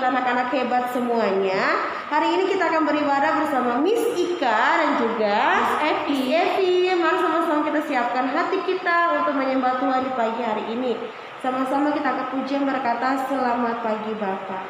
anak-anak hebat semuanya. Hari ini kita akan beribadah bersama Miss Ika dan juga Miss Evi. Mari sama-sama kita siapkan hati kita untuk menyembah Tuhan di pagi hari ini. Sama-sama kita angkat pujian berkata, selamat pagi Bapak.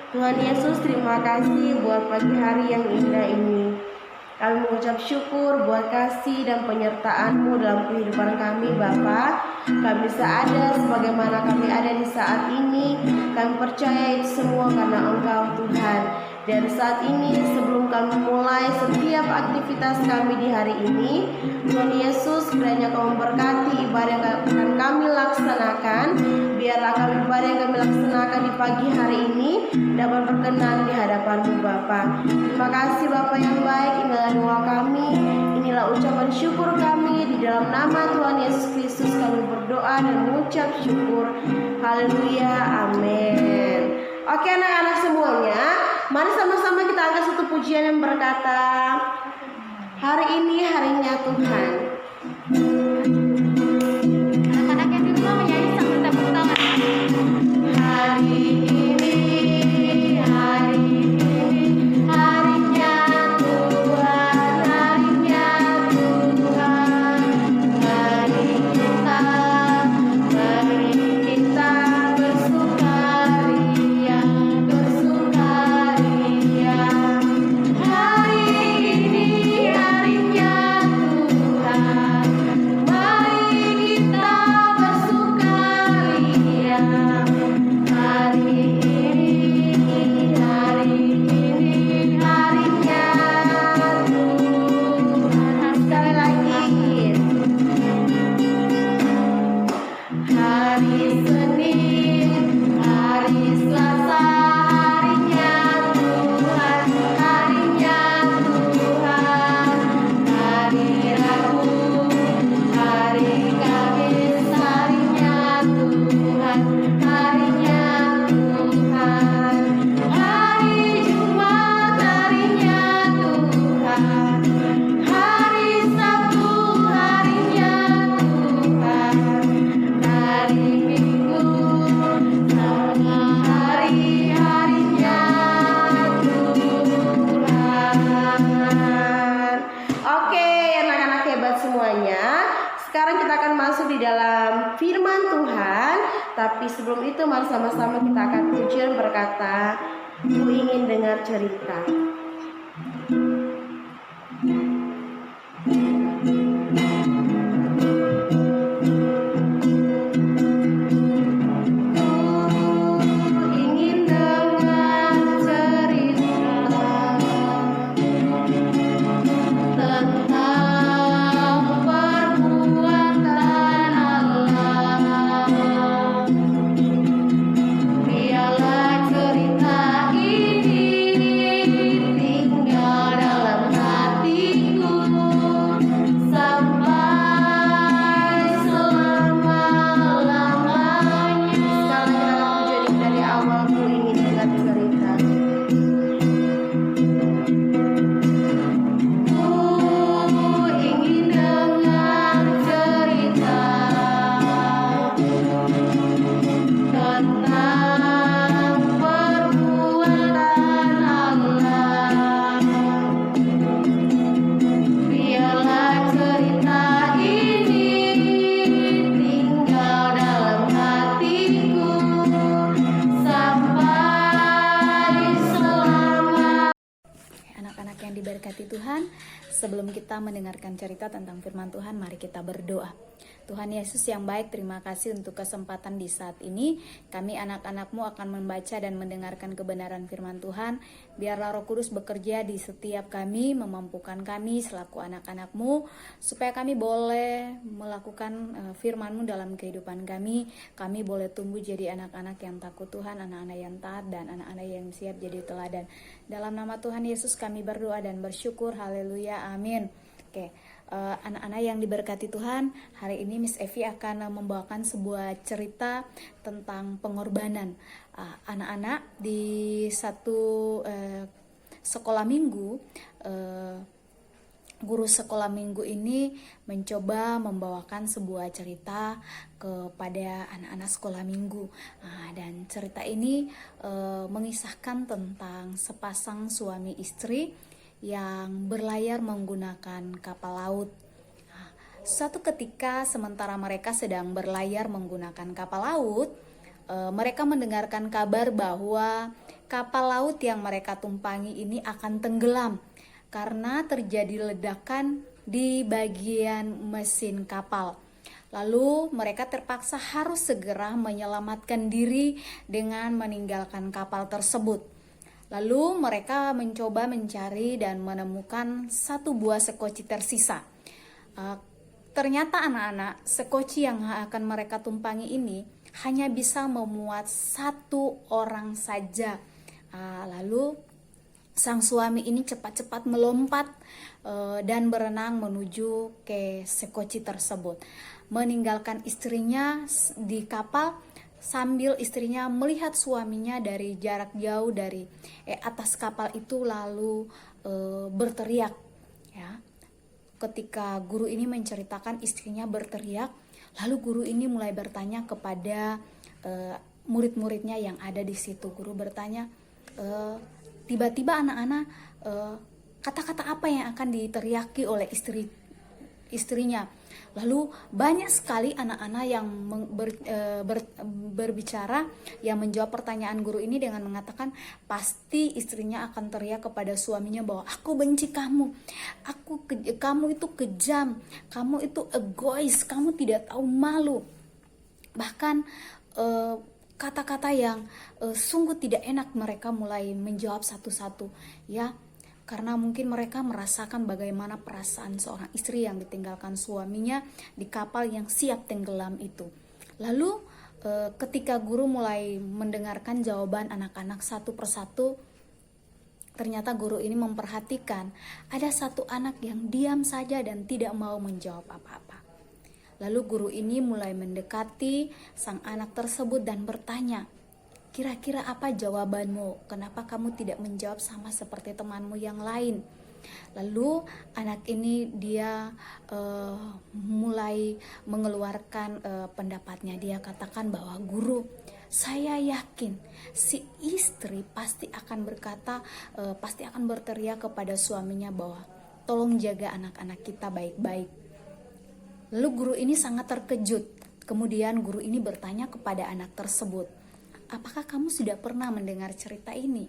Tuhan Yesus, terima kasih buat pagi hari yang indah ini. Kami mengucap syukur buat kasih dan penyertaan-Mu dalam kehidupan kami, Bapa. Kami bisa ada sebagaimana kami ada di saat ini. Kami percaya itu semua karena Engkau, Tuhan. Dan saat ini, sebelum kami mulai setiap aktivitas kami di hari ini, Tuhan Yesus, kiranya Kau memberkati ibadah yang akan kami laksanakan. Biarlah kami ibadah yang kami laksanakan di pagi hari ini dapat berkenan di hadapan-Mu, Bapa. Terima kasih Bapa yang baik. Inilah doa kami, inilah ucapan syukur kami. Di dalam nama Tuhan Yesus Kristus kami berdoa dan mengucap syukur. Haleluya, amin. Oke anak-anak semuanya, mari sama-sama kita angkat satu pujian yang berkata, hari ini harinya Tuhan. Anak-anak yang di rumah menyanyi sambil tepuk tangan. Hari ini harinya Tuhan, harinya Tuhan. Mari kita bersukaria. Hari ini harinya Tuhan. masuk di dalam firman Tuhan. Tapi sebelum itu mari sama-sama kita akan pujian berkata, ku ingin dengar cerita. Diberkati Tuhan, sebelum kita mendengarkan cerita tentang firman Tuhan, mari kita berdoa. Tuhan Yesus yang baik, terima kasih untuk kesempatan di saat ini. Kami anak-anak-Mu akan membaca dan mendengarkan kebenaran firman Tuhan. Biarlah Roh Kudus bekerja di setiap kami, memampukan kami selaku anak-anak-Mu, supaya kami boleh melakukan firman-Mu dalam kehidupan kami. Kami boleh tumbuh jadi anak-anak yang takut Tuhan, anak-anak yang taat, dan anak-anak yang siap jadi teladan. Dalam nama Tuhan Yesus kami berdoa dan bersyukur. Haleluya, amin. Oke, anak-anak yang diberkati Tuhan, hari ini Miss Evi akan membawakan sebuah cerita tentang pengorbanan. Anak-anak di satu sekolah minggu, guru sekolah minggu ini mencoba membawakan sebuah cerita kepada anak-anak sekolah minggu. Dan cerita ini mengisahkan tentang sepasang suami istri yang berlayar menggunakan kapal laut. Suatu ketika sementara mereka sedang berlayar menggunakan kapal laut, mereka mendengarkan kabar bahwa kapal laut yang mereka tumpangi ini akan tenggelam karena terjadi ledakan di bagian mesin kapal. Lalu mereka terpaksa harus segera menyelamatkan diri dengan meninggalkan kapal tersebut. Lalu mereka mencoba mencari dan menemukan satu buah sekoci tersisa. Ternyata anak-anak, sekoci yang akan mereka tumpangi ini hanya bisa memuat satu orang saja. Lalu sang suami ini cepat-cepat melompat dan berenang menuju ke sekoci tersebut, meninggalkan istrinya di kapal sambil istrinya melihat suaminya dari jarak jauh dari atas kapal itu, lalu berteriak. Ya, ketika guru ini menceritakan istrinya berteriak, lalu guru ini mulai bertanya kepada murid-muridnya yang ada di situ. Guru bertanya, tiba-tiba anak-anak, kata-kata apa yang akan diteriaki oleh istrinya? Lalu banyak sekali anak-anak yang berbicara, yang menjawab pertanyaan guru ini dengan mengatakan pasti istrinya akan teriak kepada suaminya bahwa aku benci kamu, kamu itu kejam, kamu itu egois, kamu tidak tahu malu. Bahkan kata-kata yang sungguh tidak enak mereka mulai menjawab satu-satu, ya. Karena mungkin mereka merasakan bagaimana perasaan seorang istri yang ditinggalkan suaminya di kapal yang siap tenggelam itu. Lalu ketika guru mulai mendengarkan jawaban anak-anak satu persatu, ternyata guru ini memperhatikan ada satu anak yang diam saja dan tidak mau menjawab apa-apa. Lalu guru ini mulai mendekati sang anak tersebut dan bertanya, kira-kira apa jawabanmu? Kenapa kamu tidak menjawab sama seperti temanmu yang lain? Lalu anak ini dia mulai mengeluarkan pendapatnya. Dia katakan bahwa guru, saya yakin si istri pasti akan berkata, pasti akan berteriak kepada suaminya bahwa tolong jaga anak-anak kita baik-baik. Lalu guru ini sangat terkejut. Kemudian guru ini bertanya kepada anak tersebut, apakah kamu sudah pernah mendengar cerita ini?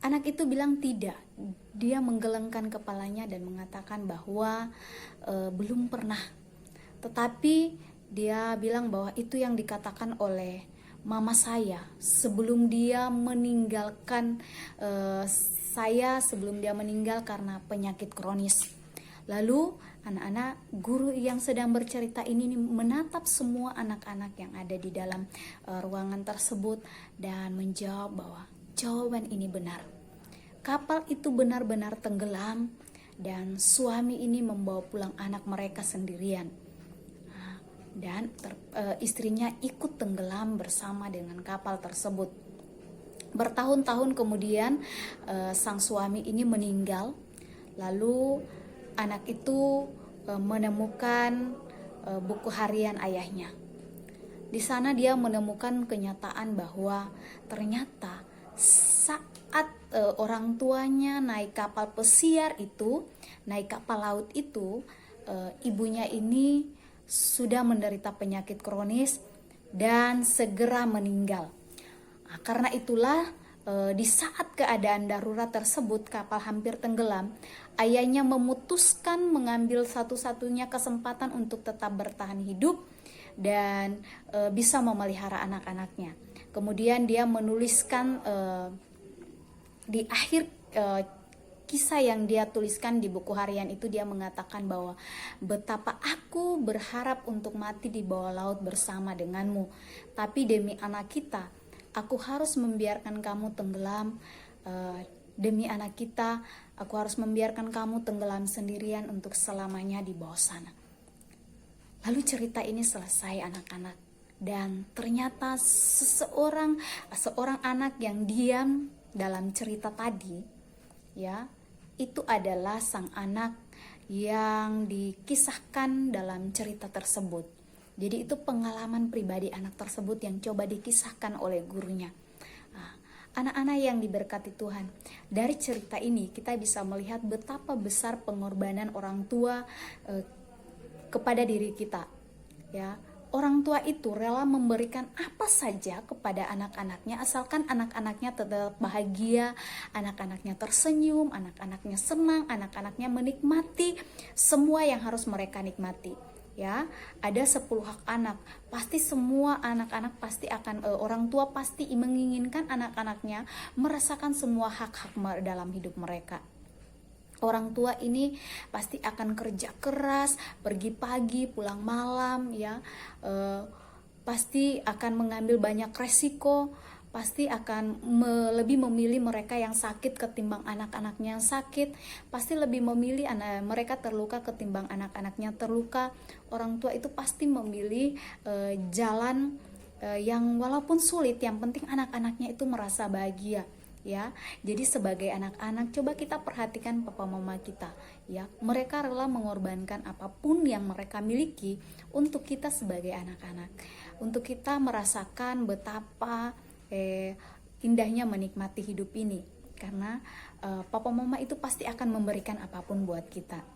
Anak itu bilang tidak. Dia menggelengkan kepalanya dan mengatakan bahwa belum pernah. Tetapi dia bilang bahwa itu yang dikatakan oleh mama saya sebelum dia meninggalkan saya, sebelum dia meninggal karena penyakit kronis. Lalu anak-anak guru yang sedang bercerita ini menatap semua anak-anak yang ada di dalam ruangan tersebut dan menjawab bahwa jawaban ini benar. Kapal itu benar-benar tenggelam dan suami ini membawa pulang anak mereka sendirian. Dan istrinya ikut tenggelam bersama dengan kapal tersebut. Bertahun-tahun kemudian sang suami ini meninggal. Lalu anak itu menemukan buku harian ayahnya. Di sana dia menemukan kenyataan bahwa ternyata saat orang tuanya naik kapal pesiar itu, naik kapal laut itu, ibunya ini sudah menderita penyakit kronis dan segera meninggal. Nah, karena itulah di saat keadaan darurat tersebut, kapal hampir tenggelam, ayahnya memutuskan mengambil satu-satunya kesempatan untuk tetap bertahan hidup dan bisa memelihara anak-anaknya. Kemudian dia menuliskan di akhir kisah yang dia tuliskan di buku harian itu, dia mengatakan bahwa betapa aku berharap untuk mati di bawah laut bersama denganmu, tapi demi anak kita aku harus membiarkan kamu tenggelam. Demi anak kita aku harus membiarkan kamu tenggelam sendirian untuk selamanya di bawah sana. Lalu cerita ini selesai anak-anak, dan ternyata seorang anak yang diam dalam cerita tadi, ya, itu adalah sang anak yang dikisahkan dalam cerita tersebut. Jadi itu pengalaman pribadi anak tersebut yang coba dikisahkan oleh gurunya. Nah, anak-anak yang diberkati Tuhan, dari cerita ini kita bisa melihat betapa besar pengorbanan orang tua kepada diri kita. Ya, orang tua itu rela memberikan apa saja kepada anak-anaknya asalkan anak-anaknya tetap bahagia, anak-anaknya tersenyum, anak-anaknya senang, anak-anaknya menikmati semua yang harus mereka nikmati. Ya, ada 10 hak anak. Pasti semua anak-anak pasti akan orang tua pasti menginginkan anak-anaknya merasakan semua hak-hak dalam hidup mereka. Orang tua ini pasti akan kerja keras, pergi pagi, pulang malam, ya, pasti akan mengambil banyak resiko, pasti akan lebih memilih mereka yang sakit ketimbang anak-anaknya yang sakit, pasti lebih memilih mereka terluka ketimbang anak-anaknya terluka. Orang tua itu pasti memilih jalan yang walaupun sulit, yang penting anak-anaknya itu merasa bahagia. Ya, jadi sebagai anak-anak coba kita perhatikan papa mama kita, ya, mereka rela mengorbankan apapun yang mereka miliki untuk kita sebagai anak-anak, untuk kita merasakan betapa indahnya menikmati hidup ini, karena papa mama itu pasti akan memberikan apapun buat kita.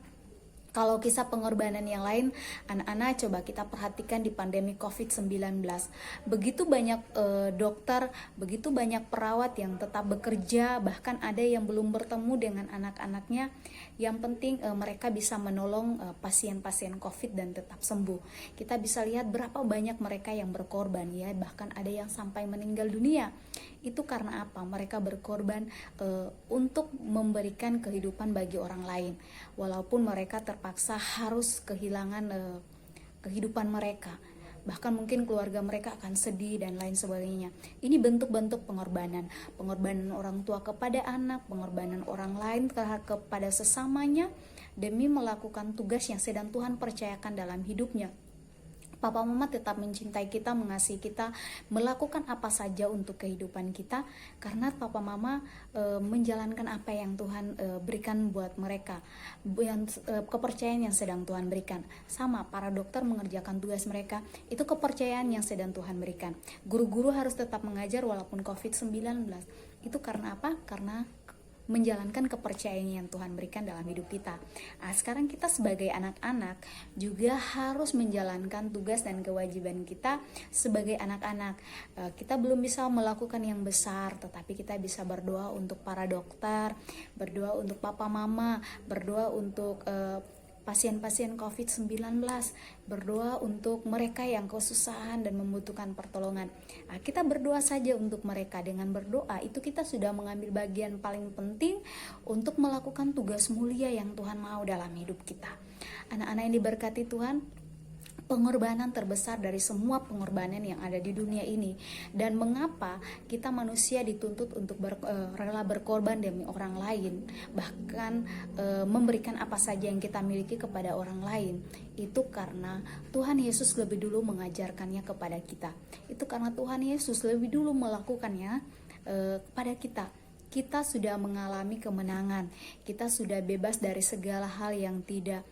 Kalau kisah pengorbanan yang lain, anak-anak coba kita perhatikan di pandemi COVID-19. Begitu banyak dokter, begitu banyak perawat yang tetap bekerja, bahkan ada yang belum bertemu dengan anak-anaknya. Yang penting mereka bisa menolong pasien-pasien COVID dan tetap sembuh. Kita bisa lihat berapa banyak mereka yang berkorban, ya, bahkan ada yang sampai meninggal dunia. Itu karena apa? Mereka berkorban untuk memberikan kehidupan bagi orang lain, walaupun mereka terpaksa harus kehilangan kehidupan mereka, bahkan mungkin keluarga mereka akan sedih dan lain sebagainya. Ini bentuk-bentuk pengorbanan orang tua kepada anak, pengorbanan orang lain kepada sesamanya demi melakukan tugas yang sedang Tuhan percayakan dalam hidupnya. Papa mama tetap mencintai kita, mengasihi kita, melakukan apa saja untuk kehidupan kita, karena papa mama menjalankan apa yang Tuhan berikan buat mereka, kepercayaan yang sedang Tuhan berikan. Sama para dokter mengerjakan tugas mereka, itu kepercayaan yang sedang Tuhan berikan. Guru-guru harus tetap mengajar walaupun COVID-19. Itu karena apa? Karena menjalankan kepercayaan yang Tuhan berikan dalam hidup kita. Nah, sekarang kita sebagai anak-anak juga harus menjalankan tugas dan kewajiban kita sebagai anak-anak. Kita belum bisa melakukan yang besar, tetapi kita bisa berdoa untuk para dokter, berdoa untuk papa mama, berdoa untuk pasien-pasien COVID-19, berdoa untuk mereka yang kesusahan dan membutuhkan pertolongan. Nah, kita berdoa saja untuk mereka. Dengan berdoa itu kita sudah mengambil bagian paling penting untuk melakukan tugas mulia yang Tuhan mau dalam hidup kita. Anak-anak yang diberkati Tuhan, pengorbanan terbesar dari semua pengorbanan yang ada di dunia ini. Dan mengapa kita manusia dituntut untuk rela berkorban demi orang lain, bahkan memberikan apa saja yang kita miliki kepada orang lain, itu karena Tuhan Yesus lebih dulu mengajarkannya kepada kita. Itu karena Tuhan Yesus lebih dulu melakukannya kepada kita. Kita sudah mengalami kemenangan, kita sudah bebas dari segala hal yang tidak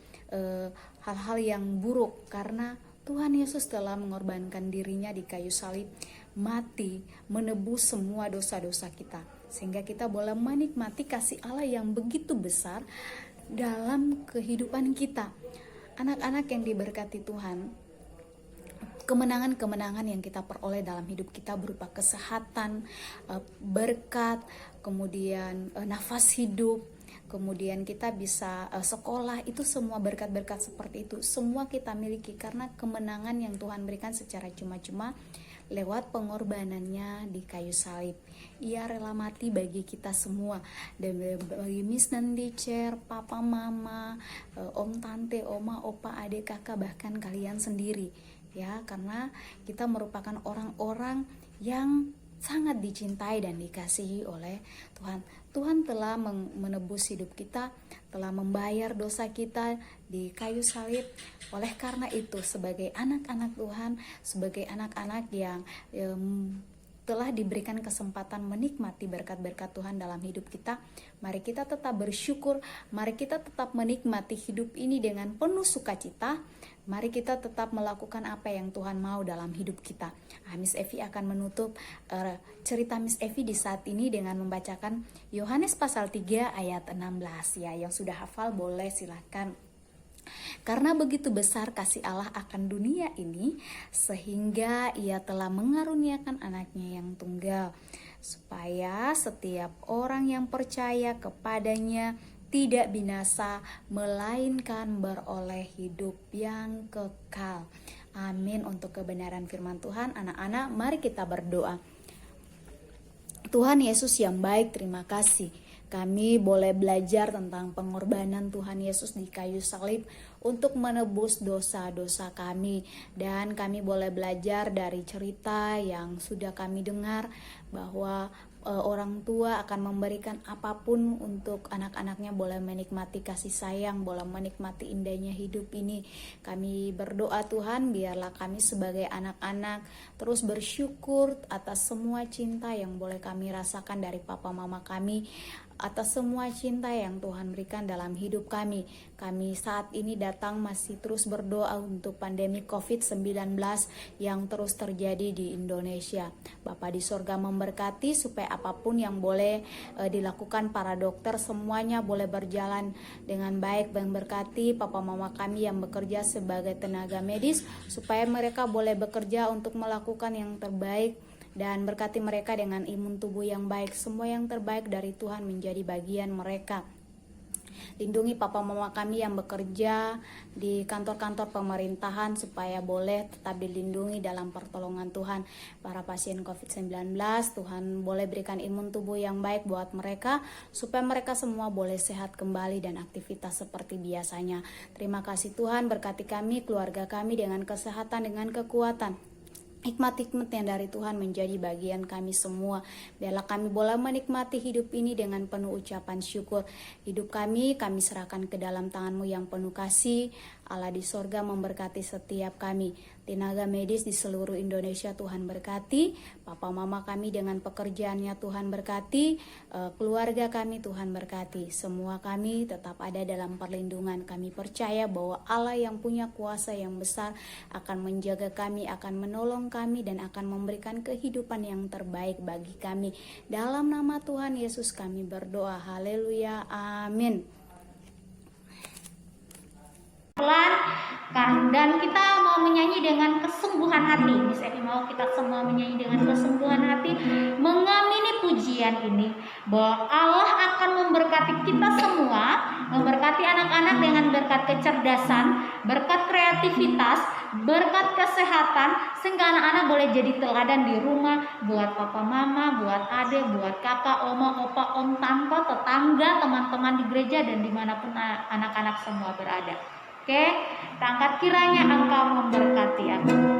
hal-hal yang buruk, karena Tuhan Yesus telah mengorbankan dirinya di kayu salib, mati menebus semua dosa-dosa kita, sehingga kita boleh menikmati kasih Allah yang begitu besar dalam kehidupan kita. Anak-anak yang diberkati Tuhan, kemenangan-kemenangan yang kita peroleh dalam hidup kita berupa kesehatan, berkat, kemudian nafas hidup, kemudian kita bisa sekolah, itu semua berkat-berkat seperti itu semua kita miliki karena kemenangan yang Tuhan berikan secara cuma-cuma lewat pengorbanannya di kayu salib. Ia rela mati bagi kita semua, dan bagi Miss dan Teacher, papa mama, om tante, oma, opa, adik, kakak, bahkan kalian sendiri, ya, karena kita merupakan orang-orang yang sangat dicintai dan dikasihi oleh Tuhan. Tuhan telah menebus hidup kita, telah membayar dosa kita di kayu salib. Oleh karena itu, sebagai anak-anak Tuhan, sebagai anak-anak yang telah diberikan kesempatan menikmati berkat-berkat Tuhan dalam hidup kita, mari kita tetap bersyukur, mari kita tetap menikmati hidup ini dengan penuh sukacita. Mari kita tetap melakukan apa yang Tuhan mau dalam hidup kita. Miss Evi akan menutup cerita Miss Evi di saat ini dengan membacakan Yohanes pasal 3 ayat 16. Ya, yang sudah hafal boleh silakan. Karena begitu besar kasih Allah akan dunia ini, sehingga Ia telah mengaruniakan anaknya yang tunggal, supaya setiap orang yang percaya kepadanya tidak binasa, melainkan beroleh hidup yang kekal. Amin. Untuk kebenaran firman Tuhan, anak-anak, mari kita berdoa. Tuhan Yesus yang baik, terima kasih. Kami boleh belajar tentang pengorbanan Tuhan Yesus di kayu salib untuk menebus dosa-dosa kami. Dan kami boleh belajar dari cerita yang sudah kami dengar bahwa orang tua akan memberikan apapun untuk anak-anaknya, boleh menikmati kasih sayang, boleh menikmati indahnya hidup ini. Kami berdoa Tuhan, biarlah kami sebagai anak-anak terus bersyukur atas semua cinta yang boleh kami rasakan dari papa mama kami, atas semua cinta yang Tuhan berikan dalam hidup kami. Kami saat ini datang masih terus berdoa untuk pandemi COVID-19 yang terus terjadi di Indonesia. Bapa di sorga memberkati supaya apapun yang boleh dilakukan para dokter, semuanya boleh berjalan dengan baik. Dan berkati papa mama kami yang bekerja sebagai tenaga medis, supaya mereka boleh bekerja untuk melakukan yang terbaik. Dan berkati mereka dengan imun tubuh yang baik. Semua yang terbaik dari Tuhan menjadi bagian mereka. Lindungi papa mama kami yang bekerja di kantor-kantor pemerintahan, supaya boleh tetap dilindungi dalam pertolongan Tuhan. Para pasien COVID-19, Tuhan boleh berikan imun tubuh yang baik buat mereka, supaya mereka semua boleh sehat kembali dan aktivitas seperti biasanya. Terima kasih Tuhan, berkati kami, keluarga kami dengan kesehatan, dengan kekuatan. Hikmat-hikmat yang dari Tuhan menjadi bagian kami semua. Biarlah kami boleh menikmati hidup ini dengan penuh ucapan syukur. Hidup kami serahkan ke dalam tangan-Mu yang penuh kasih. Allah di sorga memberkati setiap kami. tenaga medis di seluruh Indonesia Tuhan berkati, papa mama kami dengan pekerjaannya Tuhan berkati, keluarga kami Tuhan berkati, semua kami tetap ada dalam perlindungan. Kami percaya bahwa Allah yang punya kuasa yang besar akan menjaga kami, akan menolong kami, dan akan memberikan kehidupan yang terbaik bagi kami. Dalam nama Tuhan Yesus kami berdoa, haleluya, amin. Pelan dan kita mau menyanyi dengan kesungguhan hati. Bisa mau kita semua menyanyi dengan kesungguhan hati, mengamini pujian ini bahwa Allah akan memberkati kita semua, memberkati anak-anak dengan berkat kecerdasan, berkat kreativitas, berkat kesehatan, sehingga anak-anak boleh jadi teladan di rumah buat papa mama, buat adik, buat kakak, oma, opa, om, tante, tetangga, teman-teman di gereja, dan dimanapun anak-anak semua berada. Oke, kita angkat, kiranya Engkau memberkati aku.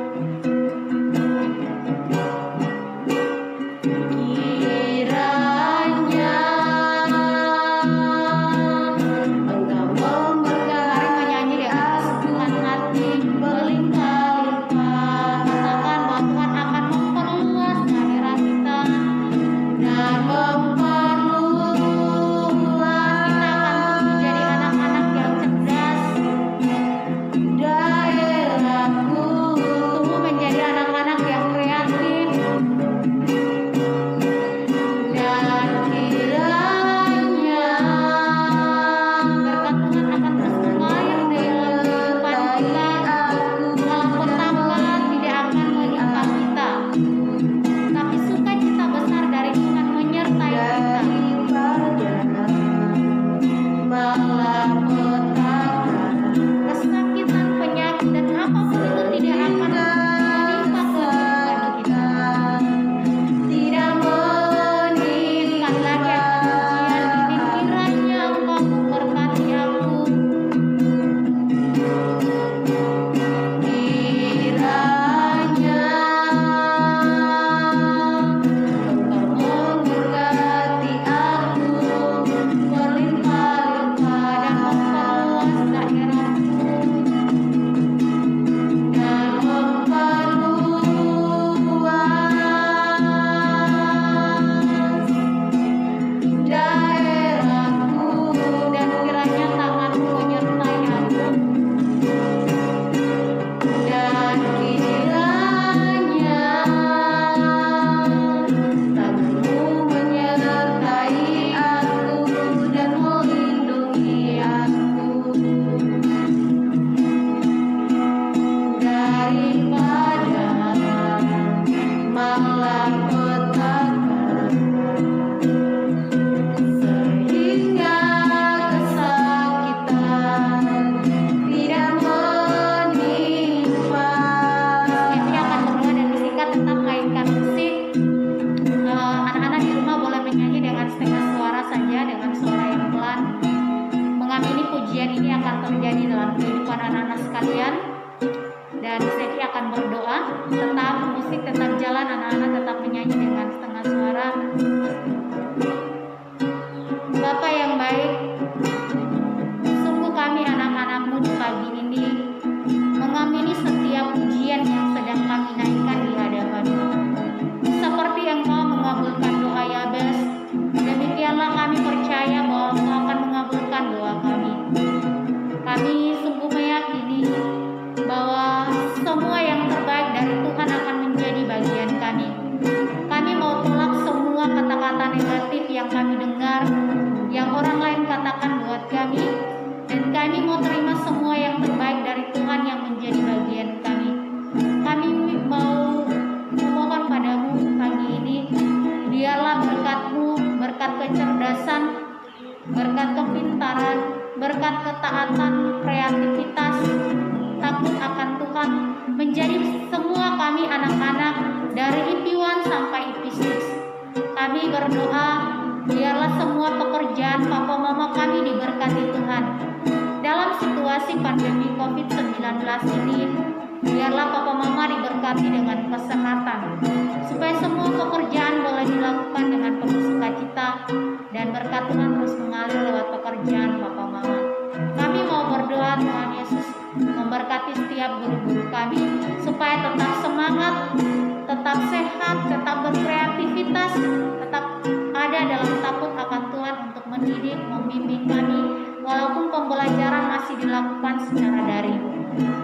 memberkati setiap guru-guru kami supaya tetap semangat, tetap sehat, tetap berkreativitas, tetap ada dalam takut akan Tuhan untuk mendidik, membimbing kami walaupun pembelajaran masih dilakukan secara daring.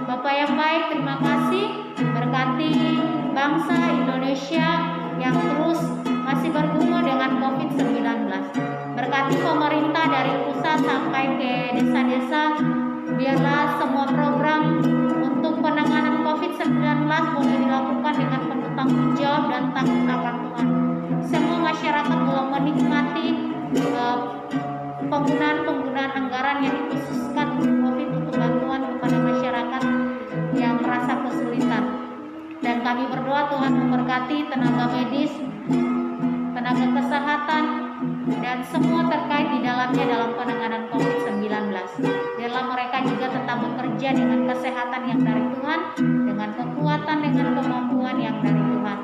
Bapak yang baik, terima kasih, berkati bangsa Indonesia yang terus masih bergumul dengan COVID-19. Berkati pemerintah dari pusat sampai ke desa-desa, biarlah semua program untuk penanganan COVID-19 boleh dilakukan dengan penuh tanggung jawab dan takut akan Tuhan. Semua masyarakat boleh menikmati penggunaan anggaran yang dikhususkan untuk COVID untuk bantuan kepada masyarakat yang merasa kesulitan. Dan kami berdoa Tuhan memberkati tenaga medis, tenaga kesehatan, dan semua terkait di dalamnya dalam penanganan COVID-19. Biarlah mereka juga tetap bekerja dengan kesehatan yang dari Tuhan, dengan kekuatan, dengan kemampuan yang dari Tuhan.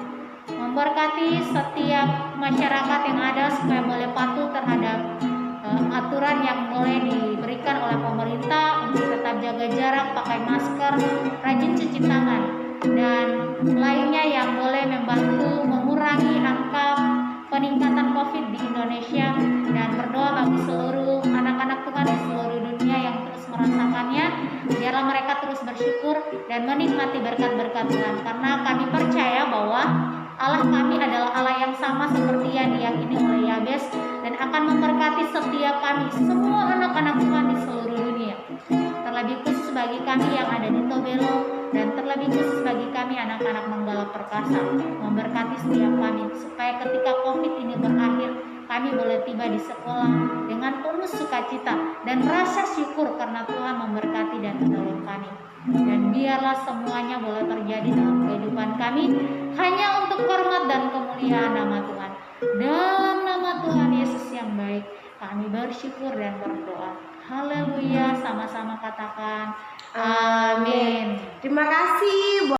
Memberkati setiap masyarakat yang ada supaya boleh patuh terhadap aturan yang boleh diberikan oleh pemerintah untuk tetap jaga jarak, pakai masker, rajin cuci tangan, dan lainnya yang boleh membantu mengurangi angka peningkatan COVID di Indonesia. Dan berdoa bagi seluruh anak-anak Tuhan di seluruh dunia yang terus merasakannya, biarlah mereka terus bersyukur dan menikmati berkat-berkat Tuhan, karena kami percaya bahwa Allah kami adalah Allah yang sama seperti yang diyakini oleh Yabes, dan akan memberkati setiap kami, semua anak-anak Tuhan di seluruh dunia. Terlebih khusus bagi kami yang ada di Tobelo, dan terlebih khusus bagi kami anak-anak Manggala Perkasa, memberkati setiap kami supaya ketika COVID ini berakhir, kami boleh tiba di sekolah dengan penuh sukacita dan rasa syukur karena Tuhan memberkati dan menolong kami. Dan biarlah semuanya boleh terjadi dalam kehidupan kami hanya untuk hormat dan kemuliaan nama Tuhan. Dalam nama Tuhan Yesus yang baik, kami bersyukur dan berdoa. Haleluya, sama-sama katakan amin. Terima kasih.